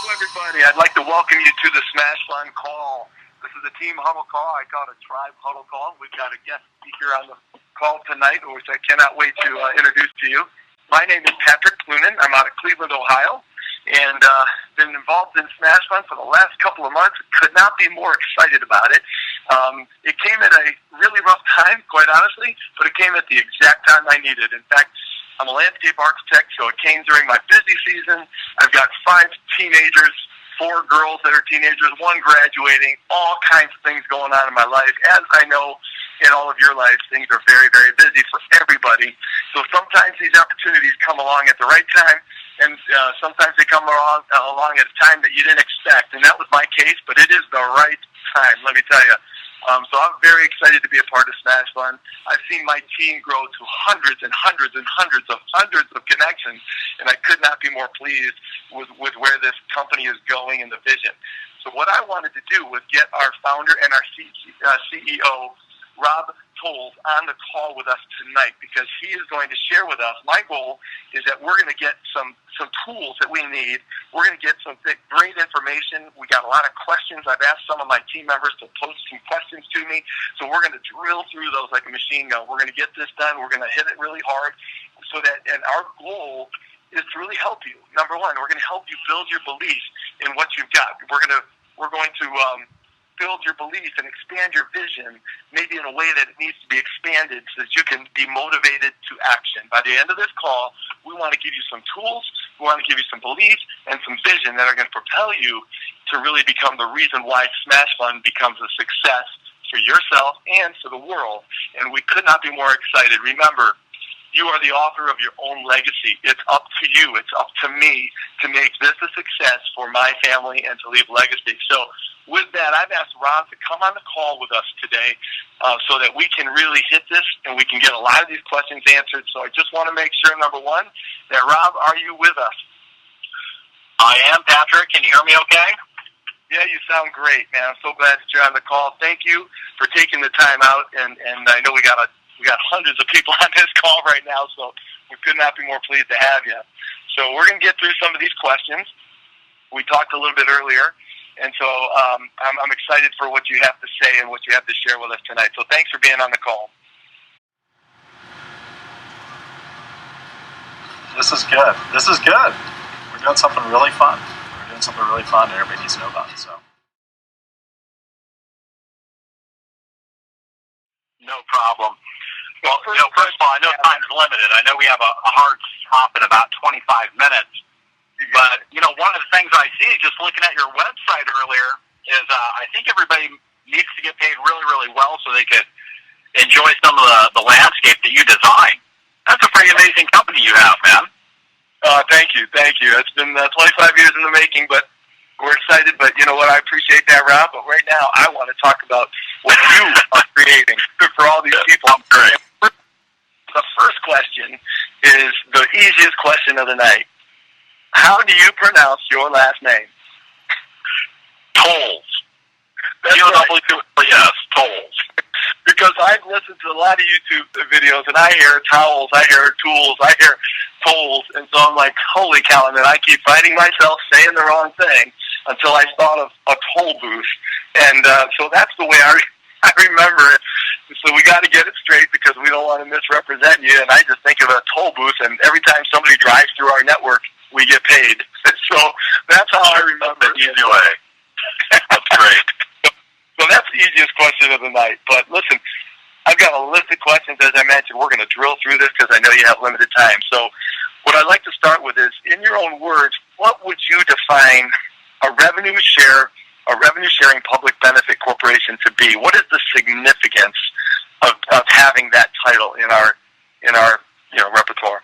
everybody. I'd like to welcome you to the Smashfund call. This is a team huddle call. I call it a tribe huddle call. We've got a guest speaker on the call tonight, which I cannot wait to introduce to you. My name is Patrick Clunan. I'm out of Cleveland, Ohio, and been involved in Smashfund for the last couple of months. Could not be more excited about it. It came at a really rough time, quite honestly, but it came at the exact time I needed. In fact, I'm a landscape architect, so it came during my busy season. I've got 5 teenagers, 4 girls that are teenagers, 1 graduating, all kinds of things going on in my life. As I know, in all of your lives, things are very, very busy for everybody. So sometimes these opportunities come along at the right time, and sometimes they come along at a time that you didn't expect. And that was my case, but it is the right time, let me tell you. So I'm very excited to be a part of Smashfund. I've seen my team grow to hundreds and hundreds and hundreds of connections, and I could not be more pleased with where this company is going and the vision. So what I wanted to do was get our founder and our CEO, Rob Towles, on the call with us tonight, because he is going to share with us. My goal is that we're going to get some tools that we need. We're going to get some great information. We got a lot of questions. I've asked some of my team members to post some questions to me, so we're going to drill through those like a machine gun. We're going to get this done. We're going to hit it really hard, so that, and our goal is to really help you. Number one, we're going to help you build your belief in what you've got. We're going to build your belief and expand your vision, maybe in a way that it needs to be expanded so that you can be motivated to action. By the end of this call, we want to give you some tools, we want to give you some belief and some vision that are going to propel you to really become the reason why Smashfund becomes a success for yourself and for the world. And we could not be more excited. Remember, you are the author of your own legacy. It's up to you. It's up to me to make this a success for my family and to leave legacy. So with that, I've asked Rob to come on the call with us today so that we can really hit this and we can get a lot of these questions answered. So I just want to make sure, number one, that Rob, are you with us? I am, Patrick. Can you hear me okay? Yeah, you sound great, man. I'm so glad that you're on the call. Thank you for taking the time out, and I know we got hundreds of people on this call right now, so we could not be more pleased to have you. So we're going to get through some of these questions. We talked a little bit earlier, and so I'm excited for what you have to say and what you have to share with us tonight. So thanks for being on the call. This is good. We're doing something really fun. And everybody needs to know about it. So. No problem. Well, first of all, I know time's limited. I know we have a hard stop in about 25 minutes. But, one of the things I see just looking at your website earlier is I think everybody needs to get paid really, really well so they could enjoy some of the landscape that you design. That's a pretty amazing company you have, man. Thank you. It's been 25 years in the making, but we're excited. But you know what? I appreciate that, Rob. But right now, I want to talk about what you are creating for all these people. The first question is the easiest question of the night. How do you pronounce your last name? Towles. Yes, Towles. Because I've listened to a lot of YouTube videos, and I hear Towles, I hear Tools, I hear Towles, and so I'm like, holy cow, and then I keep fighting myself saying the wrong thing until I thought of a toll booth. And so that's the way I remember it. So we got to get it straight because we don't want to misrepresent you, and I just think of a toll booth, and every time somebody drives through our network, we get paid. So that's how I remember it. Easy way. That's great. So that's the easiest question of the night. But listen, I've got a list of questions. As I mentioned, we're going to drill through this because I know you have limited time. So what I'd like to start with is, in your own words, what would you define a revenue sharing public benefit corporation to be? What is the significance of having that title in our repertoire?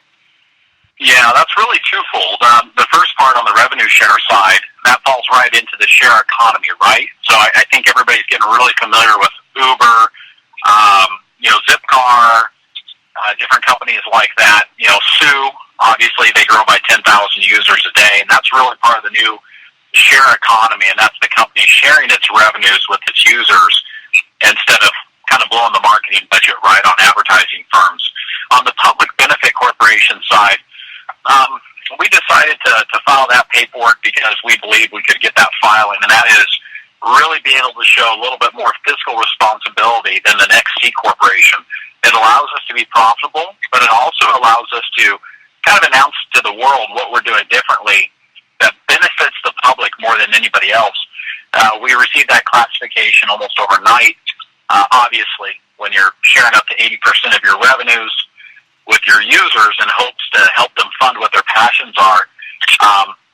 Yeah, that's really twofold. The first part on the revenue share side, that falls right into the share economy, right? So I think everybody's getting really familiar with Uber, Zipcar, different companies like that. Sue, obviously, they grow by 10,000 users a day, and that's really part of the new share economy, and that's the company sharing its revenues with its users instead of kind of blowing the marketing budget right on advertising firms. On the public benefit corporation side, we decided to file that paperwork because we believe we could get that filing, and that is really being able to show a little bit more fiscal responsibility than the next C corporation. It allows us to be profitable, but it also allows us to kind of announce to the world what we're doing differently that benefits the public more than anybody else. We received that classification almost overnight. Obviously, when you're sharing up to 80% of your revenues with your users in hopes to help them fund what their passions are,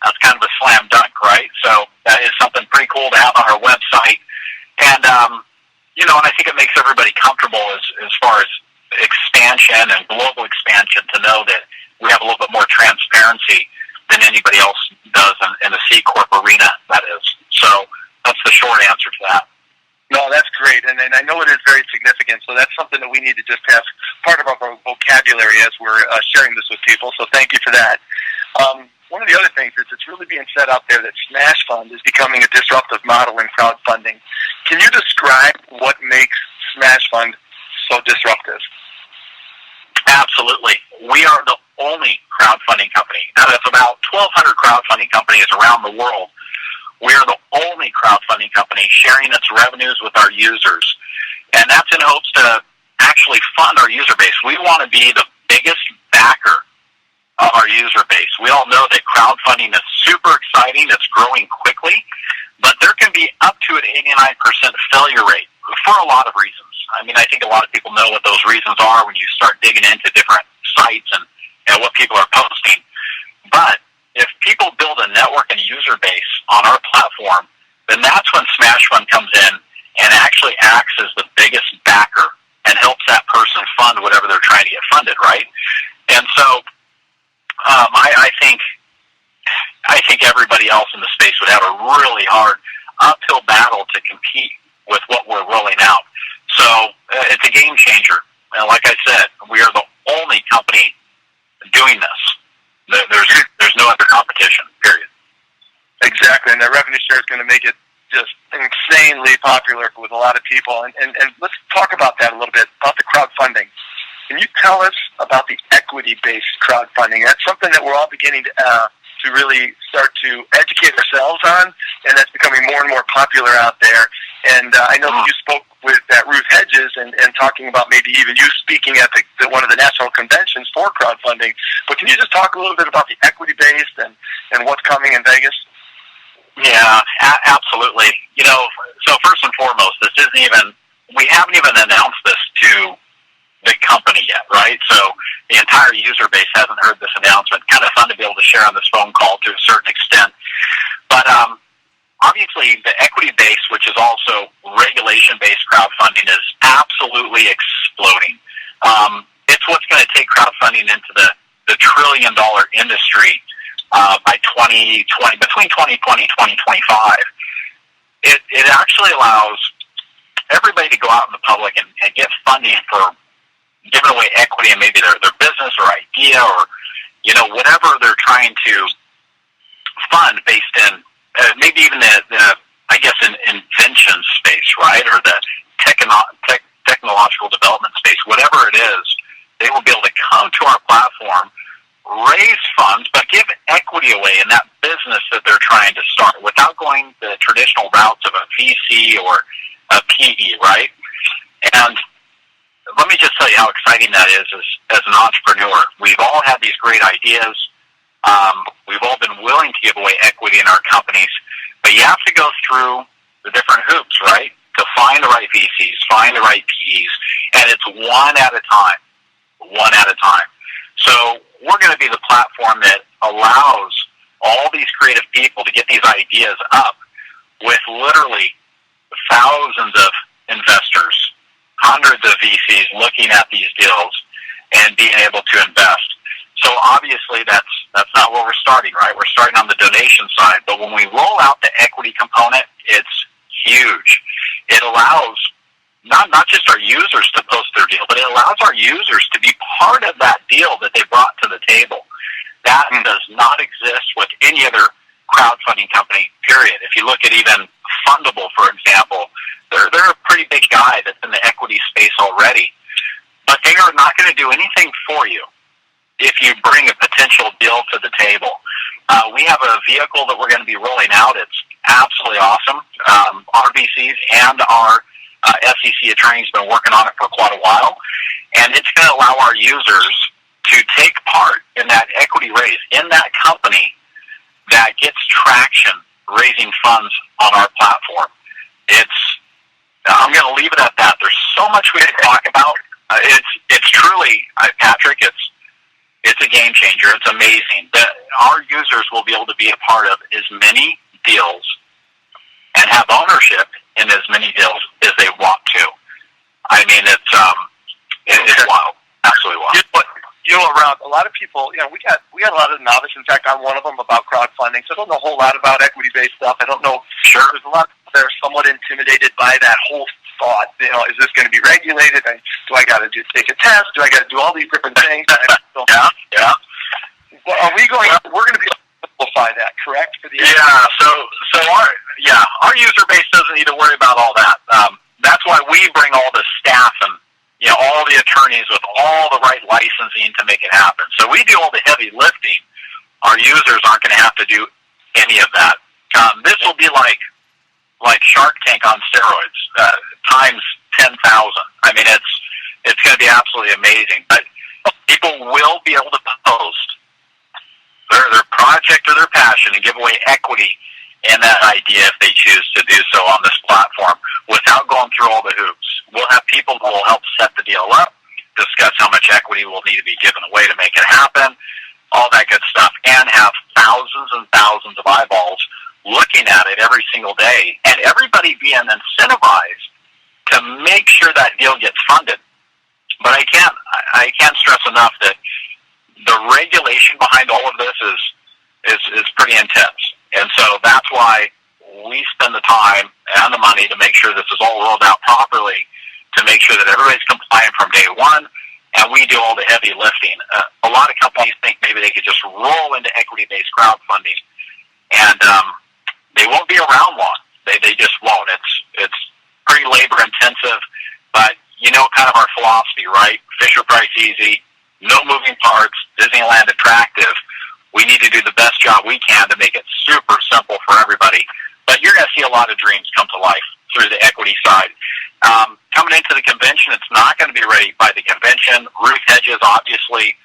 that's kind of a slam dunk, right? So that is something pretty cool to have on our website. And, and I think it makes everybody comfortable as far as expansion and global expansion to know that we have a little bit more transparency than anybody else does in the C Corp arena, that is. So that's the short answer to that. No, that's great, and I know it is very significant, so that's something that we need to just have part of our vocabulary as we're sharing this with people, so thank you for that. One of the other things is it's really being said out there that Smashfund is becoming a disruptive model in crowdfunding. Can you describe what makes Smashfund so disruptive? Absolutely. We are the only crowdfunding company. Out of about 1,200 crowdfunding companies around the world, we are the only crowdfunding company sharing its revenues with our users. And that's in hopes to actually fund our user base. We want to be the biggest backer of our user base. We all know that crowdfunding is super exciting. It's growing quickly. But there can be up to an 89% failure rate for a lot of reasons. I mean, I think a lot of people know what those reasons are when you start digging into different sites and what people are posting. But if people build a network and user base on our platform, then that's when Smashfund comes in and actually acts as the biggest backer and helps that person fund whatever they're trying to get funded, right? And so I think everybody else in the space would have a really hard uphill battle to compete with what we're rolling out. So it's a game changer. And like I said, we are the only company doing this. There's no other competition, period. Exactly, and that revenue share is going to make it just insanely popular with a lot of people. And let's talk about that a little bit, about the crowdfunding. Can you tell us about the equity-based crowdfunding? That's something that we're all beginning to really start to educate ourselves on, and that's becoming more and more popular out there. And I know that you spoke with Ruth Hedges and talking about maybe even you speaking at one of the national conventions for crowdfunding. But can you just talk a little bit about the equity-based and what's coming in Vegas? Yeah, absolutely. So first and foremost, we haven't even announced this to the company yet, right? So the entire user base hasn't heard this announcement. Kind of fun to be able to share on this phone call to a certain extent. But obviously, the equity base, which is also regulation-based crowdfunding, is absolutely exploding. It's what's going to take crowdfunding into the trillion-dollar industry by 2020, between 2020 and 2025. It actually allows everybody to go out in the public and get funding for giving away equity in maybe their business or idea or whatever they're trying to fund based in maybe even the invention space, right, or the technological development space, whatever it is. They will be able to come to our platform, raise funds, but give equity away in that business that they're trying to start without going the traditional routes of a VC or a PE, right? And let me just tell you how exciting that is as an entrepreneur. We've all had these great ideas. We've all been willing to give away equity in our companies, but you have to go through the different hoops, right, to find the right VCs, find the right PEs, and it's one at a time. So we're going to be the platform that allows all these creative people to get these ideas up with literally thousands of investors, hundreds of VCs looking at these deals and being able to invest. So obviously that's not where we're starting, right? We're starting on the donation side, but when we roll out the equity component, it's huge. It allows not just our users to post their deal, but it allows our users to be part of that deal that they brought to the table. That does not exist with any other crowdfunding company, period. If you look at even Fundable, for example, they're a pretty big guy that's in the equity space already, but they are not going to do anything for you if you bring a potential deal to the table. We have a vehicle that we're going to be rolling out. It's absolutely awesome. RBCs and our SEC attorney's been working on it for quite a while, and it's going to allow our users to take part in that equity raise in that company that gets traction raising funds on our platform. I'm going to leave it at that. There's so much we could talk about. It's truly, Patrick, it's a game changer. It's amazing that our users will be able to be a part of as many deals and have ownership in as many deals as they want to. I mean, it's wild, absolutely wild. Around a lot of people, we got a lot of novice. In fact, I'm one of them about crowdfunding. So I don't know a whole lot about equity-based stuff. I don't know. Sure. There's a lot that are somewhat intimidated by that whole thought. Is this going to be regulated? Do I got to take a test? Do I got to do all these different things? Yeah. Well, we're going to be able to simplify that, correct? For the our user base doesn't need to worry about all that. That's why we bring all the staff and all the attorneys with all the right licensing to make it happen. So we do all the heavy lifting. Our users aren't going to have to do any of that. This will be like Shark Tank on steroids, times 10,000. I mean, it's going to be absolutely amazing. But people will be able to post their project or their passion and give away equity in that idea if they choose to do so on this platform without going through all the hoops. We'll have people who will help set the deal up, discuss how much equity will need to be given away to make it happen, all that good stuff, and have thousands and thousands of eyeballs looking at it every single day, and everybody being incentivized to make sure that deal gets funded. But I can't stress enough that the regulation behind all of this is pretty intense. And so that's why we spend the time and the money to make sure this is all rolled out properly, to make sure that everybody's compliant from day one, and we do all the heavy lifting. A lot of companies think maybe they could just roll into equity-based crowdfunding, and they won't be around long. They just won't. It's pretty labor-intensive, but kind of our philosophy, right? Fisher Price easy, no moving parts, Disneyland attractive. We need to do the best job we can to make it super simple for everybody. But you're going to see a lot of dreams come to life through the equity side. Coming into the convention, it's not going to be ready by the convention. Ruth Hedges, obviously,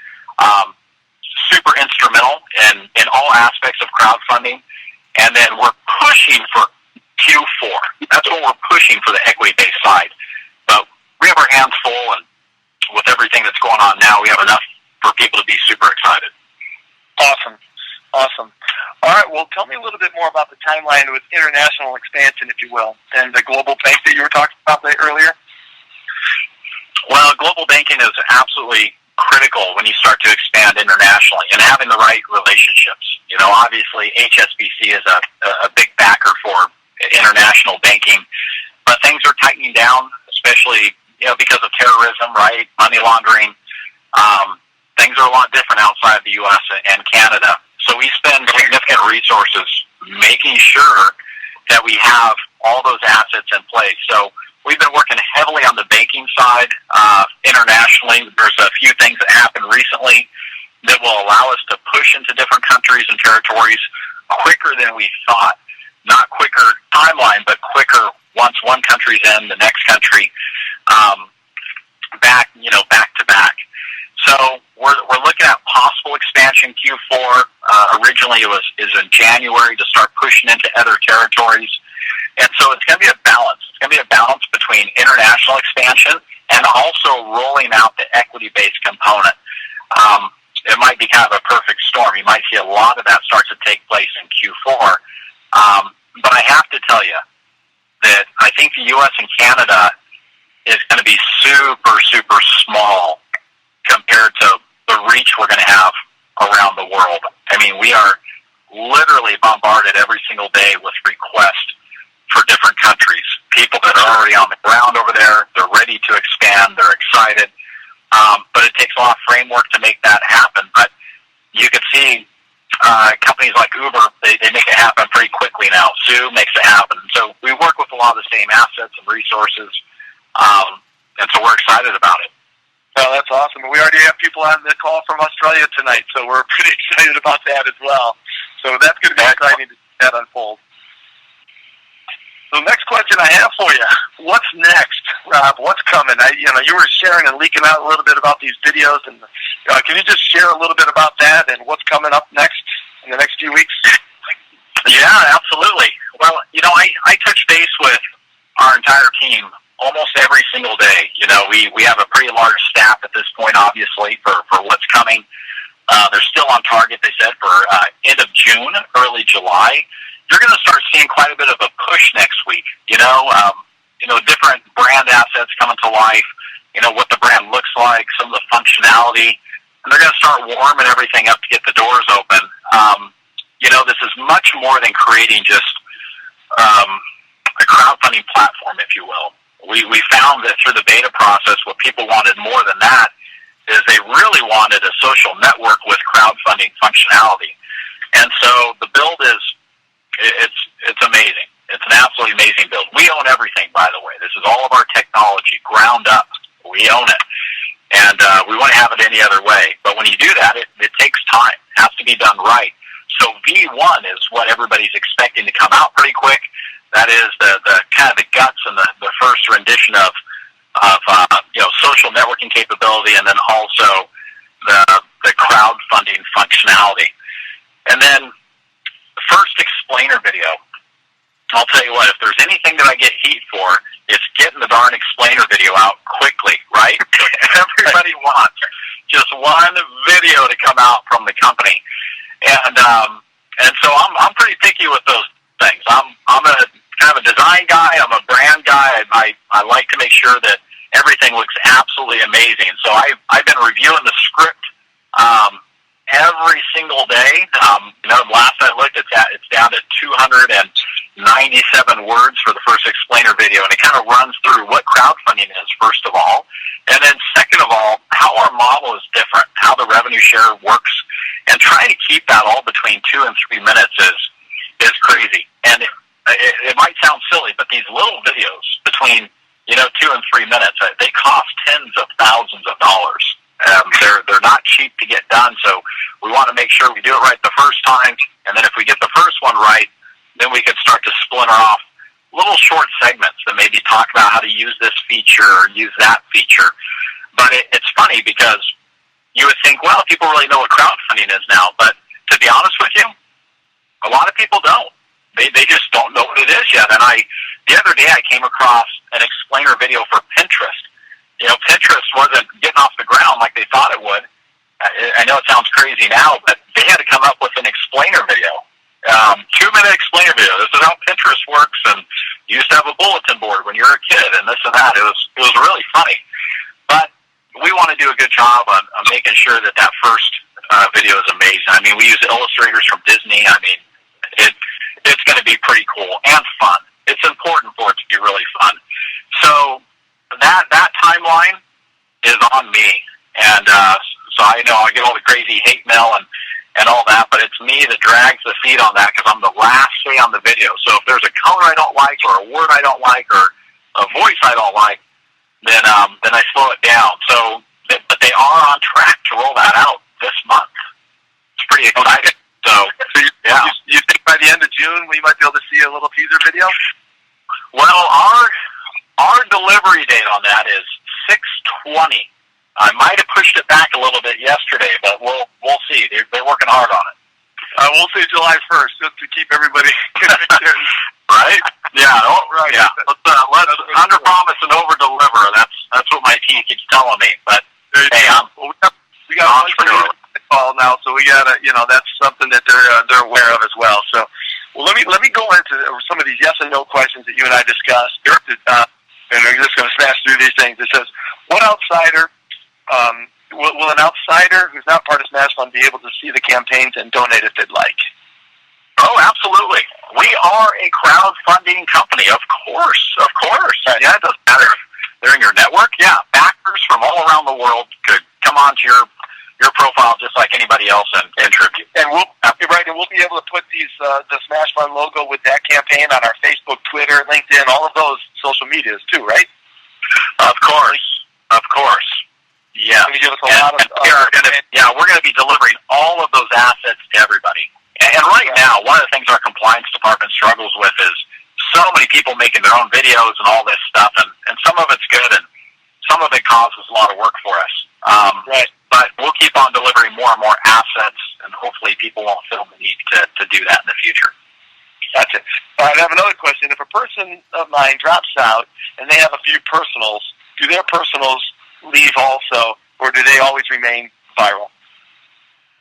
super instrumental in all aspects of crowdfunding. And then we're pushing for Q4. That's what we're pushing for the equity-based side. But we have our hands full, and with everything that's going on now, we have enough for people to be super excited. Awesome. All right, well, tell me a little bit more about the timeline with international expansion, if you will, and the global bank that you were talking about earlier. Well, global banking is absolutely critical when you start to expand internationally, and having the right relationships. Obviously, HSBC is a big backer for international banking, but things are tightening down, especially because of terrorism, right? Money laundering. Things are a lot different outside the U.S. and Canada. So we spend significant resources making sure that we have all those assets in place. So we've been working heavily on the banking side internationally. There's a few things that happened recently that will allow us to push into different countries and territories quicker than we thought. Not quicker timeline, but quicker once one country's in, the next country, back to back. So we're looking at possible expansion Q4. Originally is in January to start pushing into other territories. And so it's going to be a balance. It's going to be a balance between international expansion and also rolling out the equity-based component. It might be kind of a perfect storm. You might see a lot of that start to take place in Q4. But I have to tell you that I think the U.S. and Canada is going to be super, super small compared to the reach we're going to have around the world. I mean, we are literally bombarded every single day with requests for different countries. People that are already on the ground over there, they're ready to expand, they're excited. But it takes a lot of framework to make that happen. But you can see companies like Uber, they make it happen pretty quickly now. Zoo makes it happen. So we work with a lot of the same assets and resources, and so we're excited about it. Well, that's awesome. We already have people on the call from Australia tonight, so we're pretty excited about that as well. So that's going to be exciting to see that unfold. So the next question I have for you, what's next, Rob? What's coming? You were sharing and leaking out a little bit about these videos, and can you just share a little bit about that and what's coming up next in the next few weeks? Yeah, absolutely. Well, I touch base with our entire team almost every single day. We have a pretty large staff at this point, obviously, for what's coming. They're still on target, they said, for end of June, early July. You're going to start seeing quite a bit of a push next week. Different brand assets coming to life, what the brand looks like, some of the functionality, and they're going to start warming everything up to get the doors open. This is much more than creating just a crowdfunding platform, if you will. We found that through the beta process, what people wanted more than that is they really wanted a social network with crowdfunding functionality. And so the build it's amazing. It's an absolutely amazing build. We own everything, by the way. This is all of our technology, ground up. We own it. And we wouldn't have it any other way. But when you do that, it takes time. It has to be done right. So V1 is what everybody's expecting to come out pretty quick. That is the kind of the guts and the first rendition of social networking capability, and then also the crowdfunding functionality. And then the first explainer video. I'll tell you what, if there's anything that I get heat for, it's getting the darn explainer video out quickly, right? Everybody wants just one video to come out from the company. And so I'm pretty picky with those things. I'm a kind of a design guy. I'm a brand guy. I like to make sure that everything looks absolutely amazing. So I've been reviewing the script every single day. Last I looked, it's down to 297 words for the first explainer video, and it kind of runs through what crowdfunding is, first of all, and then second of all, how our model is different, how the revenue share works, and trying to keep that all between 2 and 3 minutes is crazy. And it might sound silly, but these little videos between 2 and 3 minutes, they cost tens of thousands of dollars. They're not cheap to get done, so we want to make sure we do it right the first time, and then if we get the first one right, then we can start to splinter off little short segments that maybe talk about how to use this feature or use that feature. But it's funny because you would think, well, people really know what crowdfunding is now, but to be honest with you, a lot of people don't. They just don't know what it is yet. And the other day I came across an explainer video for Pinterest. Pinterest wasn't getting off the ground like they thought it would. I know it sounds crazy now, but they had to come up with an explainer video. 2-minute explainer video. This is how Pinterest works, and you used to have a bulletin board when you were a kid, and this and that. It was really funny. But we want to do a good job on making sure that first video is amazing. I mean, we use illustrators from Disney. I mean, it's going to be pretty cool and fun. It's important for it to be really fun. So that timeline is on me, and so I know I get all the crazy hate mail and all that, but it's me that drags the feet on that because I'm the last say on the video. So if there's a color I don't like or a word I don't like or a voice I don't like, then I slow it down. So, but they are on track to roll that out this month. It's pretty exciting. So yeah. You think by the end of June we might be able to see a little teaser video? Well, our delivery date on that is 6/20. I might have pushed it back a little bit yesterday, but we'll see. They're working hard on it. We'll say July 1st, just to keep everybody connected. Right? Yeah. Right. Yeah. Let's under promise and over deliver. That's what my team keeps telling me. But hey, we got entrepreneur call now, so we gotta, that's something that they're aware of as well. So, let me go into some of these yes and no questions that you and I discussed, and we're just going to smash through these things. It says, what outsider? Will an outsider who's not part of Smashfund be able to see the campaigns and donate if they'd like? Oh, absolutely. We are a crowdfunding company, of course. Right. Yeah, it doesn't matter if they're in your network. Yeah, backers from all around the world could come onto your profile just like anybody else and contribute. And we'll be able to put the Smashfund logo with that campaign on our Facebook, Twitter, LinkedIn, all of those social medias too, right? Of course. Yeah. Can you give us a lot of? We're going to be delivering all of those assets to everybody. And right now, one of the things our compliance department struggles with is so many people making their own videos and all this stuff, and some of it's good, and some of it causes a lot of work for us. Right. But we'll keep on delivering more and more assets, and hopefully people won't feel the need to do that in the future. Gotcha. All right, I have another question. If a person of mine drops out and they have a few personals, do their personals leave also, or do they always remain viral?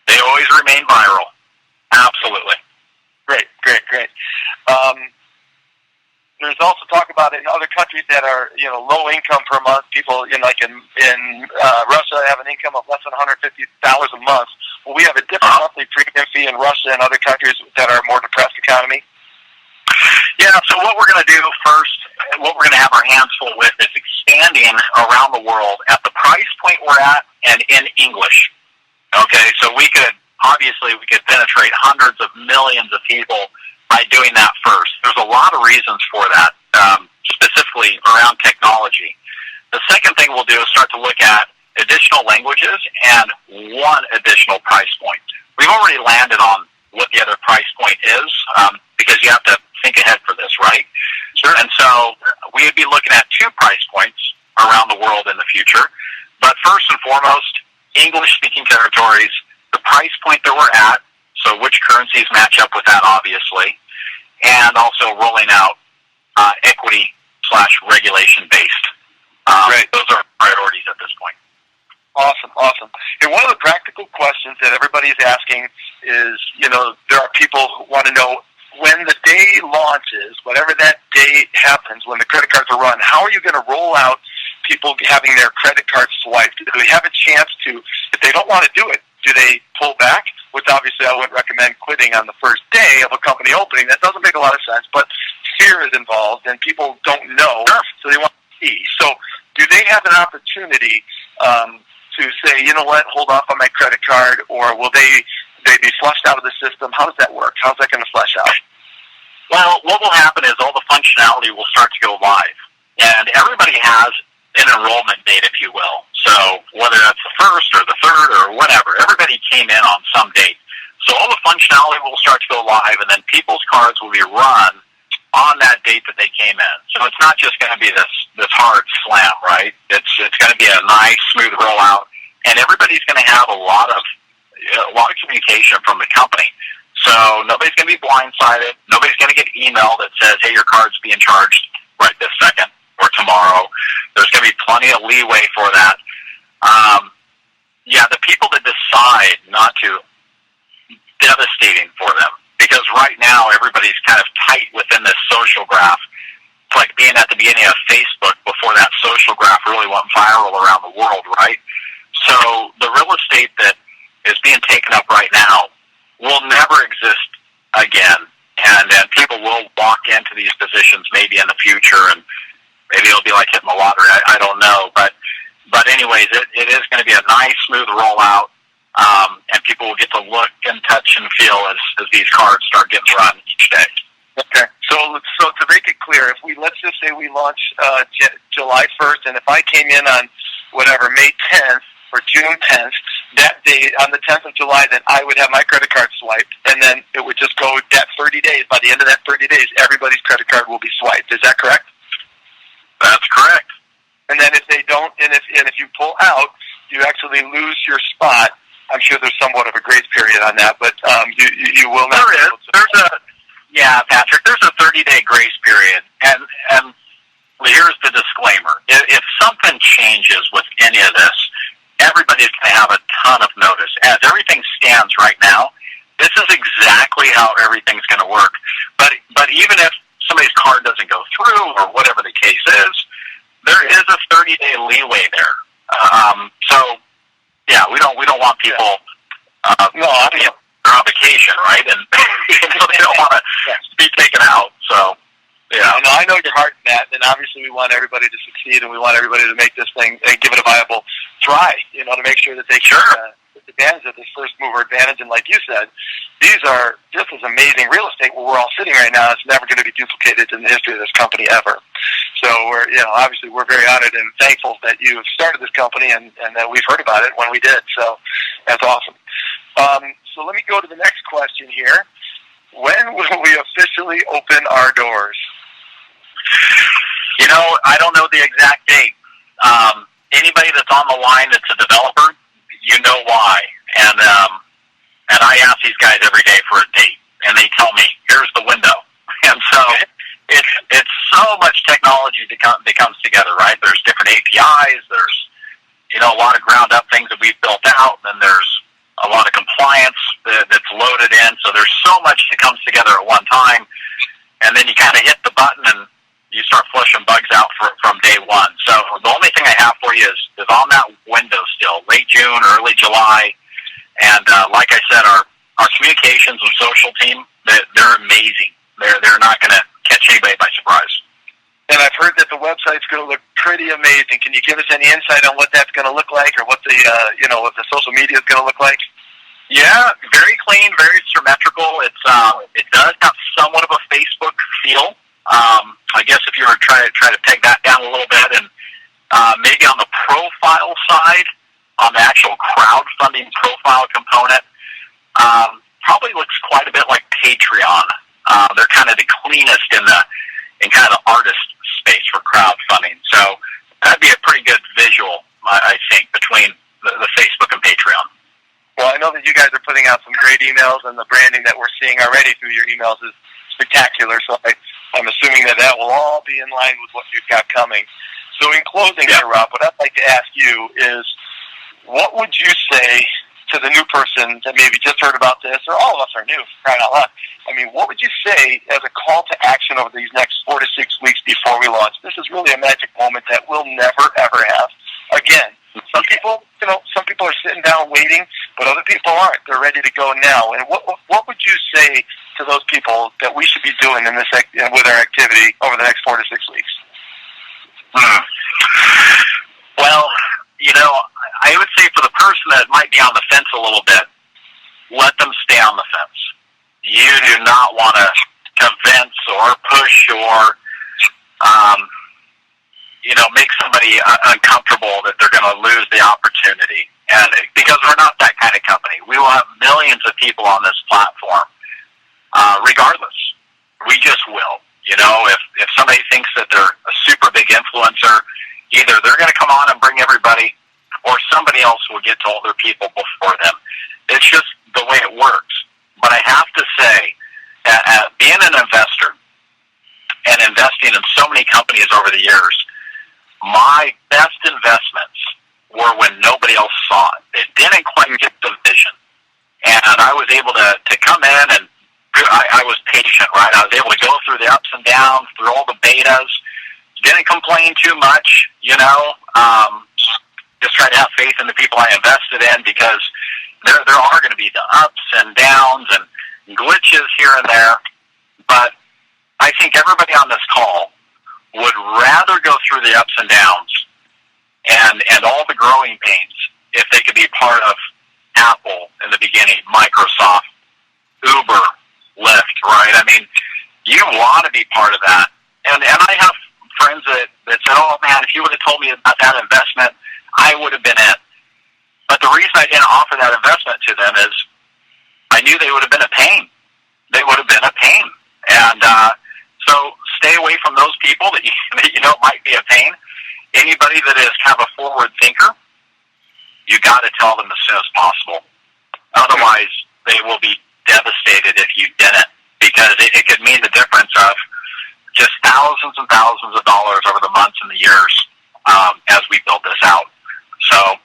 They always remain viral. Absolutely. Great. There's also talk about it in other countries that are, low income per month. People, in Russia, have an income of less than $150 a month. Well, we have a different monthly premium fee in Russia and other countries that are more depressed economy. Yeah, so what we're going to do first, what we're going to have our hands full with is expanding around the world at the price point we're at and in English. Okay, so we could penetrate hundreds of millions of people by doing that first. There's a lot of reasons for that, specifically around technology. The second thing we'll do is start to look at additional languages and one additional price point. We've already landed on what the other price point is, because you have to think ahead for this, right? Sure. And so we would be looking at 2 price points around the world in the future. But first and foremost, English-speaking territories, the price point that we're at, so which currencies match up with that, obviously, and also rolling out equity/regulation-based. Right. Those are priorities at this point. Awesome. And one of the practical questions that everybody's asking is, there are people who want to know when the day launches, whatever that day happens, when the credit cards are run, how are you going to roll out people having their credit cards swiped? Do they have a chance to, if they don't want to do it, do they pull back? Which obviously I wouldn't recommend quitting on the first day of a company opening. That doesn't make a lot of sense, but fear is involved and people don't know, so they want to see. So do they have an opportunity to say, you know what, hold off on my credit card, or will they be flushed out of the system? How does that work? How's that going to flush out? Well, what will happen is all the functionality will start to go live, and everybody has an enrollment date, if you will. So whether that's the first or the third or whatever, everybody came in on some date. So all the functionality will start to go live, and then people's cards will be run on that date that they came in. So it's not just going to be this hard slam, right? It's going to be a nice, smooth rollout, and everybody's going to have a lot of communication from the company. So nobody's going to be blindsided. Nobody's going to get email that says, hey, your card's being charged right this second or tomorrow. There's going to be plenty of leeway for that. The people that decide not to, devastating for them, because right now everybody's kind of tight within this social graph. It's like being at the beginning of Facebook before that social graph really went viral around the world, right? So the real estate that is being taken up right now will never exist again, and people will walk into these positions maybe in the future, and maybe it'll be like hitting the lottery. I don't know, but anyways, it is going to be a nice, smooth rollout, and people will get to look and touch and feel as these cards start getting run each day. Okay. So to make it clear, let's just say we launch July 1st, and if I came in on whatever May 10th or June 10th, that day on the 10th of July, then I would have my credit card swiped, and then it would just go that 30 days. By the end of that 30 days, everybody's credit card will be swiped. Is that correct? That's correct. And then if they don't, and if you pull out, you actually lose your spot. I'm sure there's somewhat of a grace period on that, but you will not. There is. Patrick, there's a 30-day grace period, and here's the disclaimer. If something changes with any of this, everybody's going to have a ton of notice. As everything stands right now, this is exactly how everything's going to work. But even if somebody's card doesn't go through or whatever the case is, there is a 30-day leeway there. We don't want people they're on vacation, right? And they don't want to be taken out. So, no, I know your heart in that, and obviously we want everybody to succeed, and we want everybody to make this thing and give it a viable try. To make sure that they can take advantage of this first mover advantage. And like you said, this is amazing real estate where we're all sitting right now. It's never going to be duplicated in the history of this company ever. So obviously we're very honored and thankful that you have started this company and that we've heard about it when we did. So that's awesome. So let me go to the next question here. When will we officially open our doors? I don't know the exact date. Anybody that's on the line that's a developer, you know why. And I ask these guys every day for a date, and they tell me, here's the window. And so it's so much technology that comes together, right? There's different APIs. There's, a lot of ground-up things that we've built out, and there's a lot of compliance that's loaded in. So there's so much that comes together at one time, and then you kind of hit the button and you start flushing bugs out from day one. So the only thing I have for you is on that window still, late June, early July. And like I said, our communications and social team, they're amazing. They're not going to catch anybody by surprise. And I've heard that the website's going to look pretty amazing. Can you give us any insight on what that's going to look like, or what the what the social media is going to look like? Yeah, very clean, very symmetrical. It does have somewhat of a Facebook feel. I guess if you were try to peg that down a little bit, and maybe on the profile side, on the actual crowdfunding profile component, probably looks quite a bit like Patreon. They're kind of the cleanest in kind of artist space for crowdfunding. So that'd be a pretty good visual, I think, between the Facebook and Patreon. Well, I know that you guys are putting out some great emails, and the branding that we're seeing already through your emails is spectacular. So I'm assuming that will all be in line with what you've got coming. So in closing here, Rob, what I'd like to ask you is, what would you say to the new person that maybe just heard about this, or all of us are new, crying out loud? I mean, what would you say as a call to action over these next 4 to 6 weeks before we launch? This is really a magic moment that we'll never, ever have again. Some people are sitting down waiting, but other people aren't. They're ready to go now. And what would you say to those people that we should be doing in this with our activity over the next 4 to 6 weeks? Well, I would say for the person that might be on the fence a little bit, let them stay on the fence. You do not want to convince or push or, make somebody uncomfortable that they're going to lose the opportunity. And because we're not that kind of company. We will have millions of people on this platform, regardless. We just will. If somebody thinks that they're a super big influencer, either they're going to come on and bring everybody, or somebody else will get to older people before them. It's just the way it works. But I have to say, being an investor and investing in so many companies over the years, my best investments were when nobody else saw it. It didn't quite get the vision. And I was able to come in, and I was patient, right? I was able to go through the ups and downs, through all the betas, didn't complain too much, just try to have faith in the people I invested in, because there are going to be the ups and downs and glitches here and there. But I think everybody on this call would rather go through the ups and downs and all the growing pains if they could be part of Apple in the beginning, Microsoft, Uber, Lyft, right? I mean, you want to be part of that. And I have friends that said, oh man, if you would have told me about that investment, I would have been in. But the reason I didn't offer that investment to them is I knew they would have been a pain. They would have been a pain. And so stay away from those people that you know might be a pain. Anybody that is kind of a forward thinker, you got to tell them as soon as possible. Otherwise, they will be devastated if you didn't, because it could mean the difference of just thousands and thousands of dollars over the months and the years as we build this out. So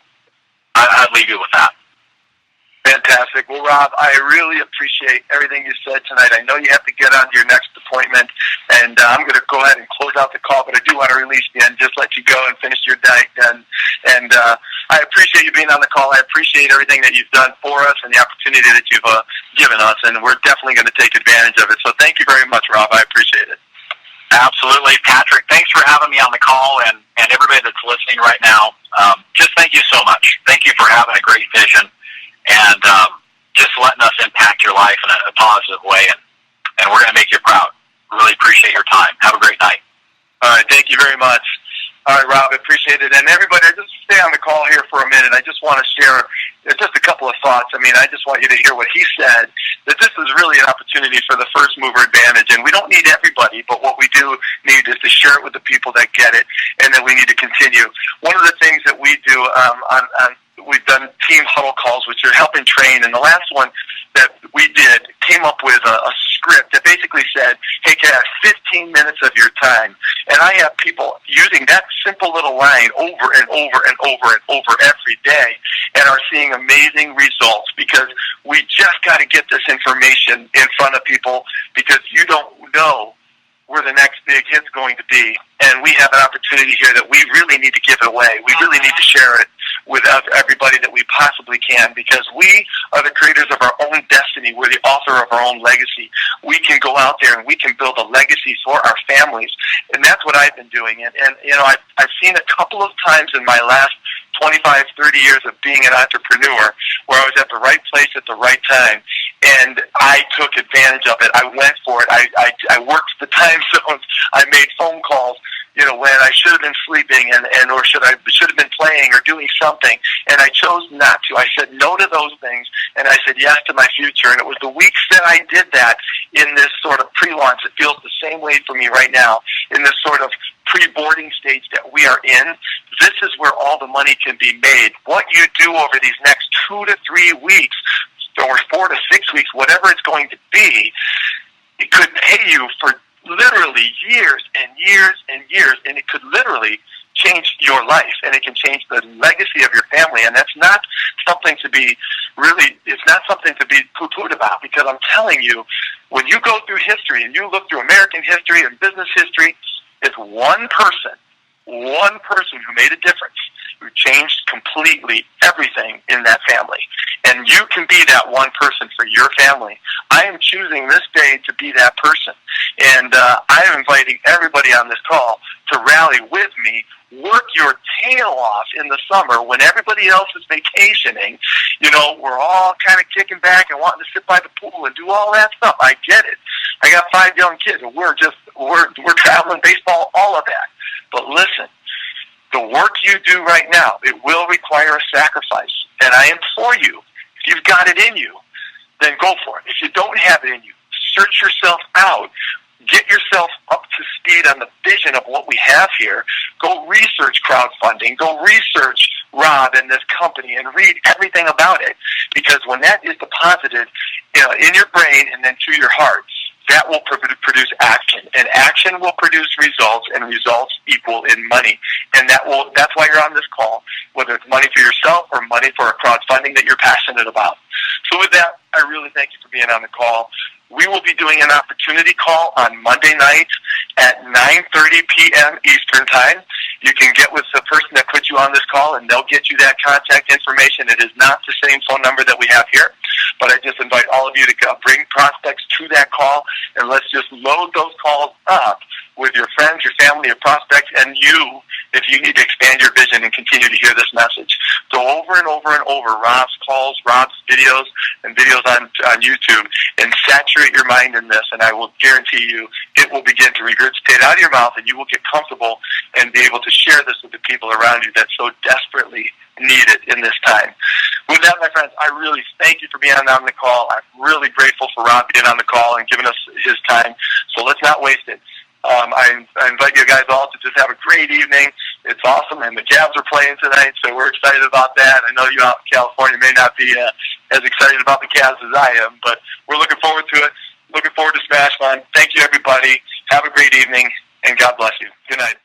I'd leave you with that. Fantastic. Well, Rob, I really appreciate everything you said tonight. I know you have to get on to your next appointment, and I'm going to go ahead and close out the call, but I do want to release you and just let you go and finish your diet. And I appreciate you being on the call. I appreciate everything that you've done for us and the opportunity that you've given us, and we're definitely going to take advantage of it. So thank you very much, Rob. I appreciate it. Absolutely. Patrick, thanks for having me on the call, and everybody that's listening right now, just thank you so much. Thank you for having a great vision and just letting us impact your life in a positive way, and we're going to make you proud. Really appreciate your time. Have a great night. All right. right, thank you very much. All right, Rob, I appreciate it. And everybody, I just stay on the call here for a minute. I just want to share just a couple of thoughts. I mean, I just want you to hear what he said, that this is really an opportunity for the first mover advantage. And we don't need everybody, but what we do need is to share it with the people that get it, and then we need to continue. One of the things that we do we've done team huddle calls, which are helping train, and the last one that we did came up with a script that basically said, hey, can I have 15 minutes of your time? And I have people using that simple little line over and over and over and over every day and are seeing amazing results, because we just got to get this information in front of people, because you don't know where the next big hit's going to be. And we have an opportunity here that we really need to give it away. We really need to share it with everybody that we possibly can, because we are the creators of our own destiny. We're the author of our own legacy. We can go out there and we can build a legacy for our families. And that's what I've been doing. And you know, I've seen a couple of times in my last 25, 30 years of being an entrepreneur where I was at the right place at the right time, and I took advantage of it. I went for it. I worked the time zones. I made phone calls, you know, when I should have been sleeping or should have been playing or doing something, and I chose not to. I said no to those things, and I said yes to my future. And it was the weeks that I did that in this sort of pre-launch. It feels the same way for me right now, in this sort of pre-boarding stage that we are in. This is where all the money can be made. What you do over these next 2 to 3 weeks, or 4 to 6 weeks, whatever it's going to be, it could pay you for literally years and years and years, and it could literally change your life, and it can change the legacy of your family. And that's not something to be it's not something to be poo-pooed about, because I'm telling you, when you go through history and you look through American history and business history, it's one person who made a difference, who changed completely everything in that family. And you can be that one person for your family. I am choosing this day to be that person. And I am inviting everybody on this call to rally with me. Work your tail off in the summer when everybody else is vacationing. You know, we're all kind of kicking back and wanting to sit by the pool and do all that stuff. I get it. I got 5 young kids, and we're traveling, baseball, all of that. But listen, the work you do right now, it will require a sacrifice. And I implore you, if you've got it in you, then go for it. If you don't have it in you, search yourself out. Get yourself up to speed on the vision of what we have here. Go research crowdfunding. Go research Rob and this company and read everything about it. Because when that is deposited in your brain and then to your heart, that will produce action, and action will produce results, and results equal in money. And that's why you're on this call, whether it's money for yourself or money for a crowdfunding that you're passionate about. So with that, I really thank you for being on the call. We will be doing an opportunity call on Monday night at 9:30 p.m. Eastern Time. You can get with the person that put you on this call, and they'll get you that contact information. It is not the same phone number that we have here, but I just invite all of you to bring prospects to that call, and let's just load those calls up with your friends, your family, your prospects, and you, if you need to expand your vision and continue to hear this message. Go over and over and over Rob's calls, Rob's videos, and videos on YouTube, and saturate your mind in this, and I will guarantee you it will begin to regurgitate out of your mouth, and you will get comfortable and be able to share this with the people around you that so desperately need it in this time. With that, my friends, I really thank you for being on the call. I'm really grateful for Rob being on the call and giving us his time, so let's not waste it. I invite you guys all to just have a great evening. It's awesome, and the Cavs are playing tonight, so we're excited about that. I know you out in California may not be as excited about the Cavs as I am, but we're looking forward to it. Looking forward to Smashfund. Thank you, everybody. Have a great evening, and God bless you. Good night.